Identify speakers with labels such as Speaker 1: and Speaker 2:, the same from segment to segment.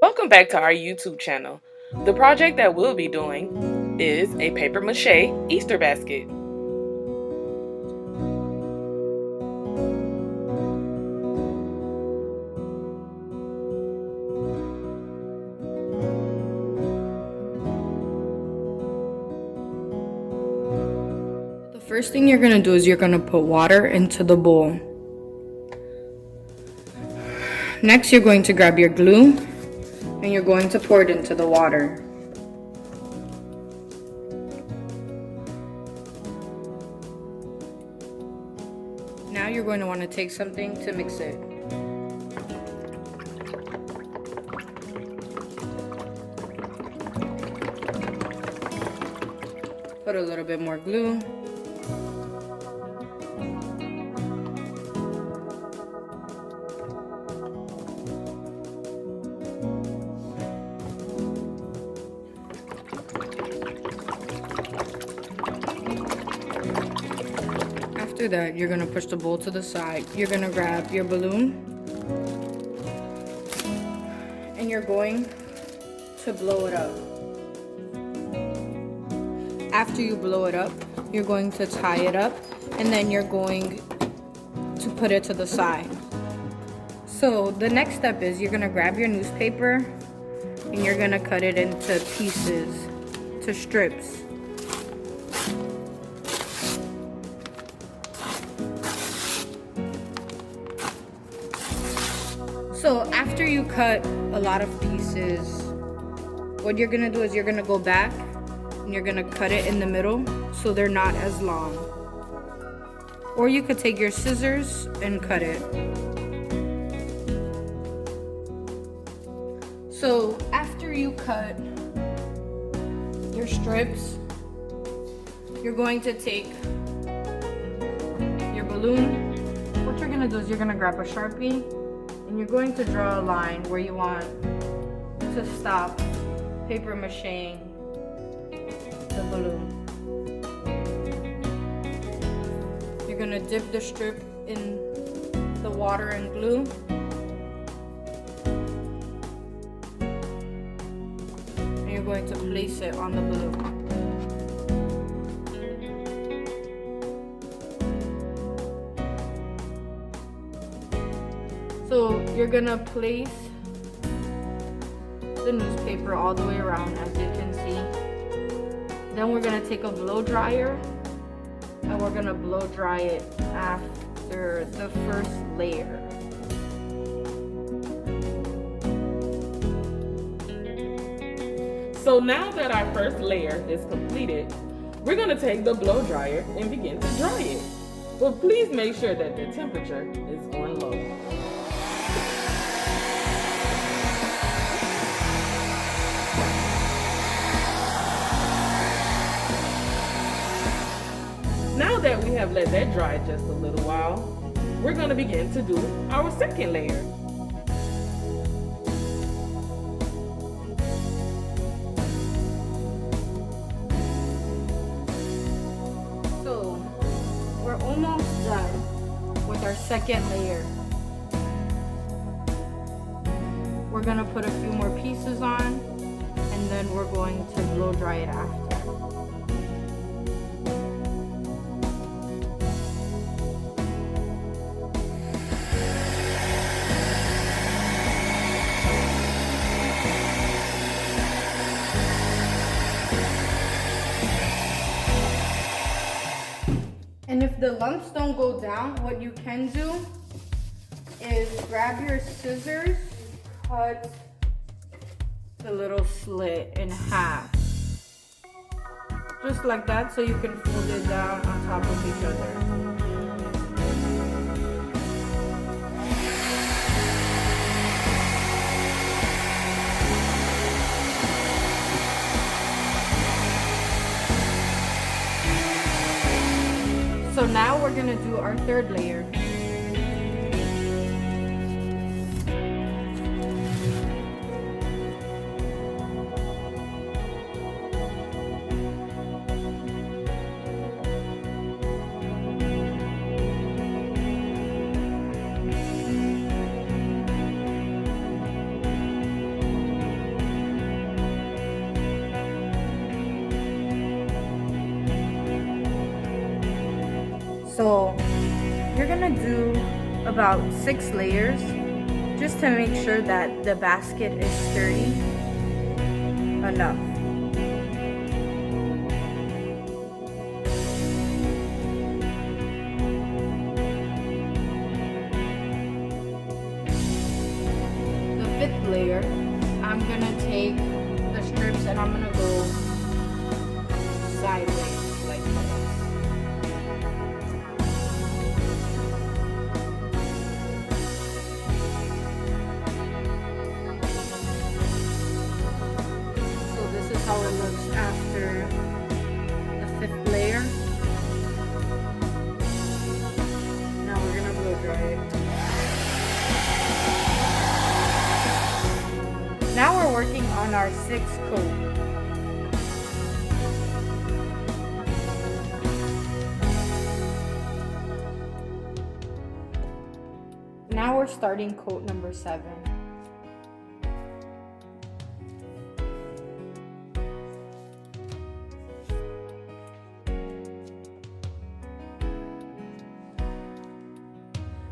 Speaker 1: Welcome back to our YouTube channel. The project that we'll be doing is a paper mache Easter basket.
Speaker 2: The first thing you're going to do is you're going to put water into the bowl. Next, you're going to grab your glue and you're going to pour it into the water. Now you're going to want to take something to mix it. Put a little bit more glue. After that, you're going to push the bowl to the side. You're going to grab your balloon and you're going to blow it up. After you blow it up, you're going to tie it up and then you're going to put it to the side. So the next step is you're going to grab your newspaper and you're going to cut it into pieces, to strips. So after you cut a lot of pieces, what you're gonna do is you're gonna go back and you're gonna cut it in the middle so they're not as long. Or you could take your scissors and cut it. So after you cut your strips, you're going to take your balloon. What you're gonna do is you're gonna grab a Sharpie and you're going to draw a line where you want to stop paper macheing the balloon. You're going to dip the strip in the water and glue. And you're going to place it on the balloon. So you're gonna place the newspaper all the way around, as you can see. Then we're gonna take a blow dryer and we're gonna blow dry it after the first layer.
Speaker 1: So now that our first layer is completed, we're going to take the blow dryer and begin to dry it. But please make sure that the temperature is on low. Now that we have let that dry just a little while, we're going to begin to do our second layer.
Speaker 2: So we're almost done with our second layer. We're going to put a few more pieces on and then we're going to blow dry it after. And if the lumps don't go down, what you can do is grab your scissors, cut the little slit in half. Just like that, so you can fold it down on top of each other. So now we're gonna do our third layer. So you're gonna do about 6 layers just to make sure that the basket is sturdy enough. The 5th layer, I'm gonna take the strips and I'm gonna go sideways like this. So this is how it looks after the 5th layer. Now we're gonna blow dry it. Now we're working on our 6th coat. Now we're starting coat number 7.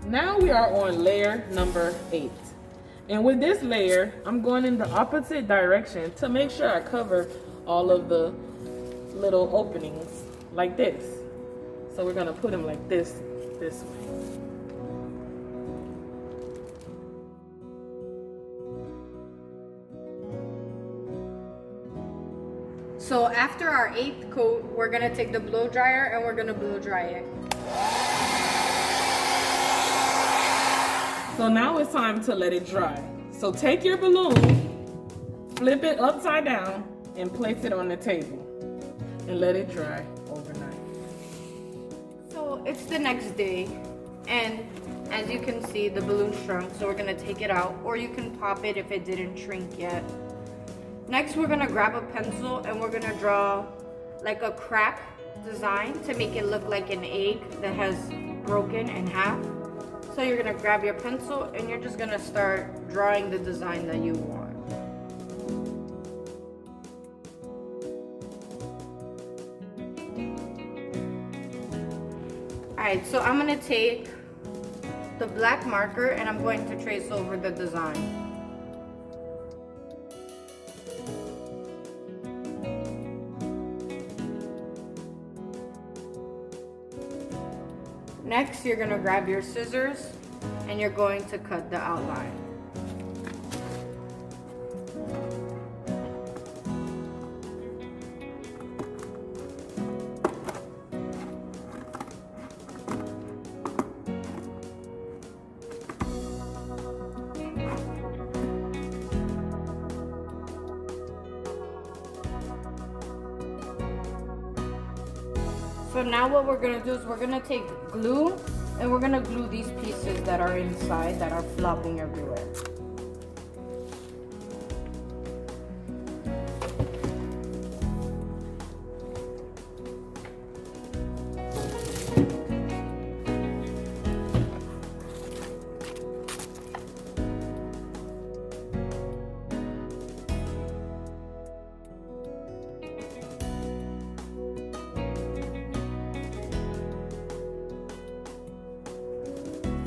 Speaker 1: Now we are on layer number 8. And with this layer, I'm going in the opposite direction to make sure I cover all of the little openings like this. So we're gonna put them like this way.
Speaker 2: So after our 8th coat, we're gonna take the blow dryer and we're gonna blow dry it.
Speaker 1: So now it's time to let it dry. So take your balloon, flip it upside down, and place it on the table. And let it dry overnight.
Speaker 2: So it's the next day, and as you can see, the balloon shrunk, so we're gonna take it out, or you can pop it if it didn't shrink yet. Next, we're gonna grab a pencil and we're gonna draw like a crack design to make it look like an egg that has broken in half. So you're gonna grab your pencil and you're just gonna start drawing the design that you want. Alright, so I'm gonna take the black marker and I'm going to trace over the design. Next, you're gonna grab your scissors and you're going to cut the outline. So now what we're gonna do is we're gonna take glue and we're gonna glue these pieces that are inside that are flopping everywhere.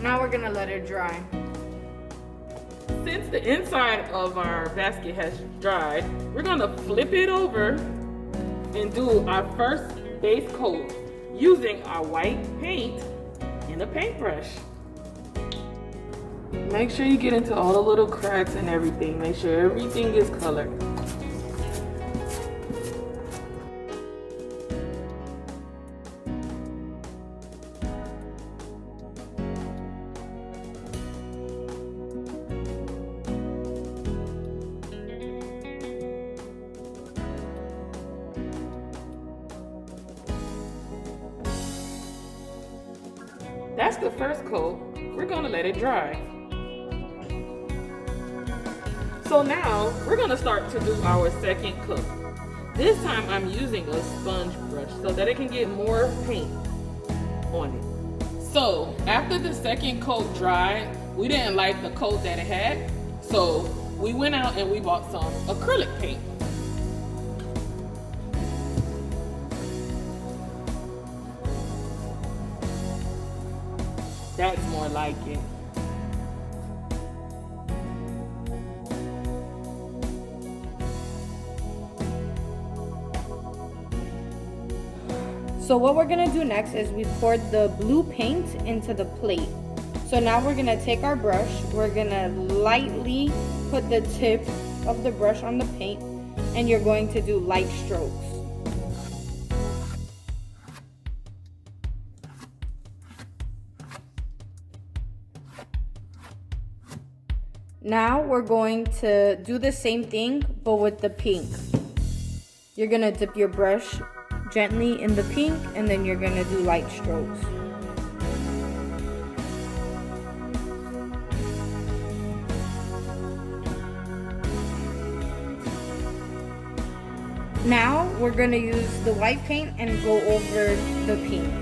Speaker 2: Now we're gonna let it dry.
Speaker 1: Since the inside of our basket has dried, we're gonna flip it over and do our first base coat using our white paint and a paintbrush. Make sure you get into all the little cracks and everything. Make sure everything is colored. That's the first coat. We're gonna let it dry. So now we're gonna start to do our second coat. This time I'm using a sponge brush so that it can get more paint on it. So after the second coat dried, we didn't like the coat that it had, so we went out and we bought some acrylic paint. That's more like it.
Speaker 2: So what we're gonna do next is we poured the blue paint into the plate. So now we're gonna take our brush, we're gonna lightly put the tip of the brush on the paint, and you're going to do light strokes. Now we're going to do the same thing, but with the pink. You're gonna dip your brush gently in the pink, and then you're gonna do light strokes. Now we're gonna use the white paint and go over the pink.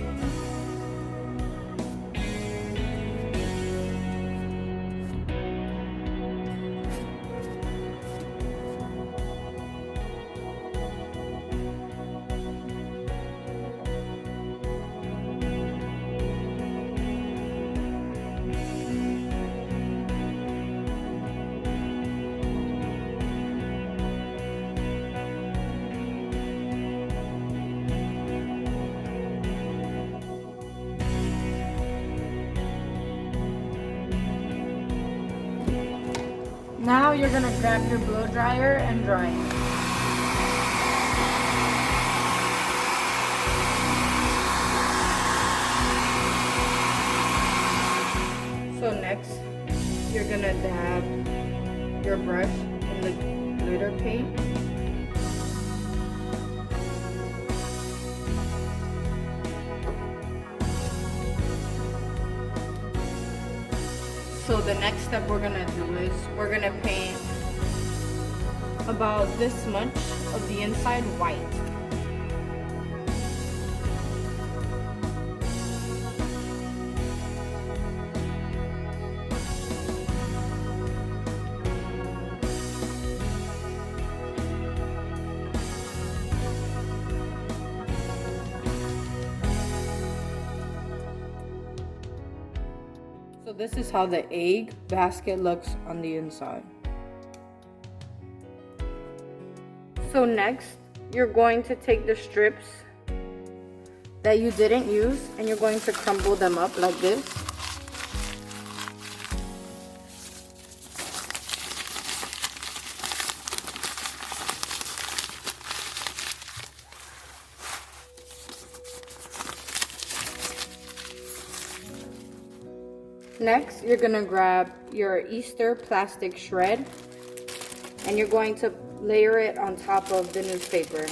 Speaker 2: Now you're gonna grab your blow dryer and dry it. So next, you're gonna dab your brush in the glitter paint. So the next step we're gonna do is we're gonna paint about this much of the inside white. So this is how the egg basket looks on the inside. So next, you're going to take the strips that you didn't use and you're going to crumble them up like this. Next, you're gonna grab your Easter plastic shred and you're going to layer it on top of the newspaper.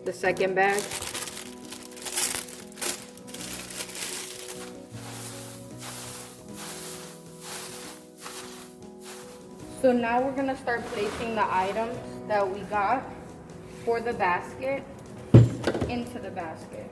Speaker 2: The second bag. So now we're gonna start placing the items that we got for the basket into the basket.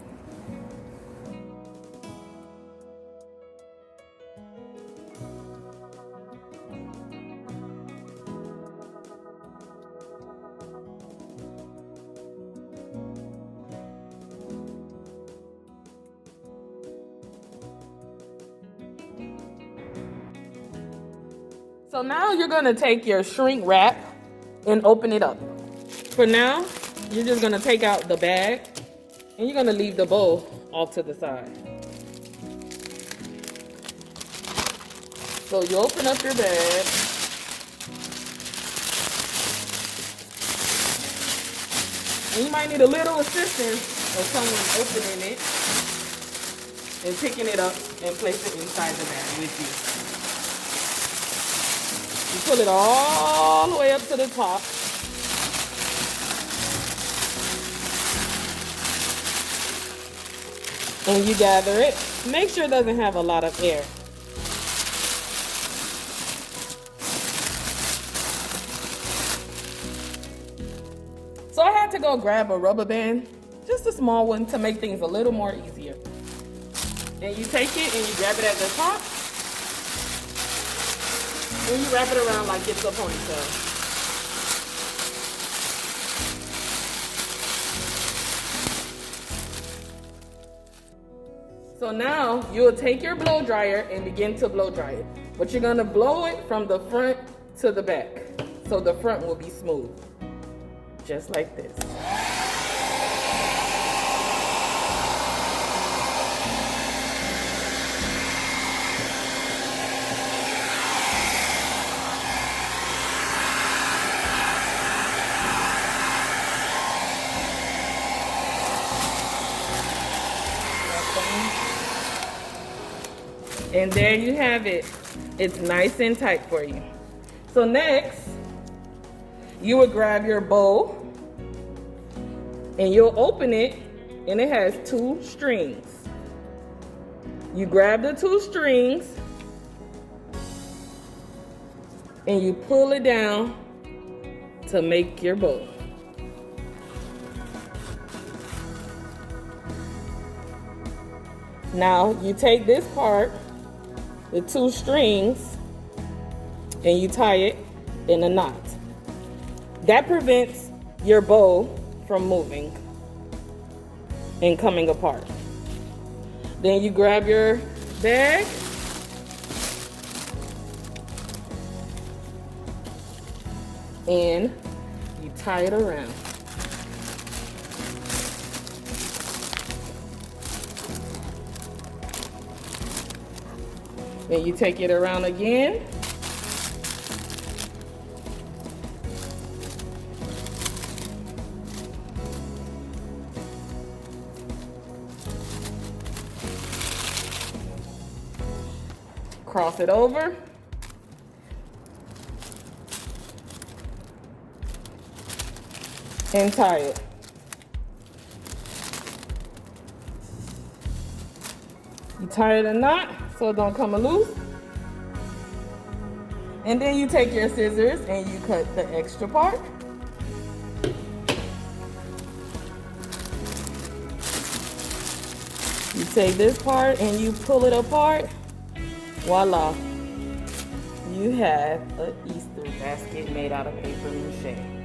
Speaker 1: So now you're gonna take your shrink wrap and open it up. For now, you're just gonna take out the bag and you're gonna leave the bowl off to the side. So you open up your bag. And you might need a little assistance of someone opening it and picking it up and place it inside the bag with you. You pull it all the way up to the top. And you gather it. Make sure it doesn't have a lot of air. So I had to go grab a rubber band, just a small one, to make things a little more easier. And you take it and you grab it at the top. And you wrap it around like it's a ponytail. So now you'll take your blow dryer and begin to blow dry it. But you're gonna blow it from the front to the back. So the front will be smooth. Just like this. And there you have it. It's nice and tight for you. So next, you will grab your bow and you'll open it and it has 2 strings. You grab the 2 strings and you pull it down to make your bow. Now you take this part, the 2 strings, and you tie it in a knot. That prevents your bow from moving and coming apart. Then you grab your bag and you tie it around. Then you take it around again. Cross it over. And tie it. You tie it a knot so it don't come loose. And then you take your scissors and you cut the extra part. You take this part and you pull it apart. Voila. You have an Easter basket made out of paper mache.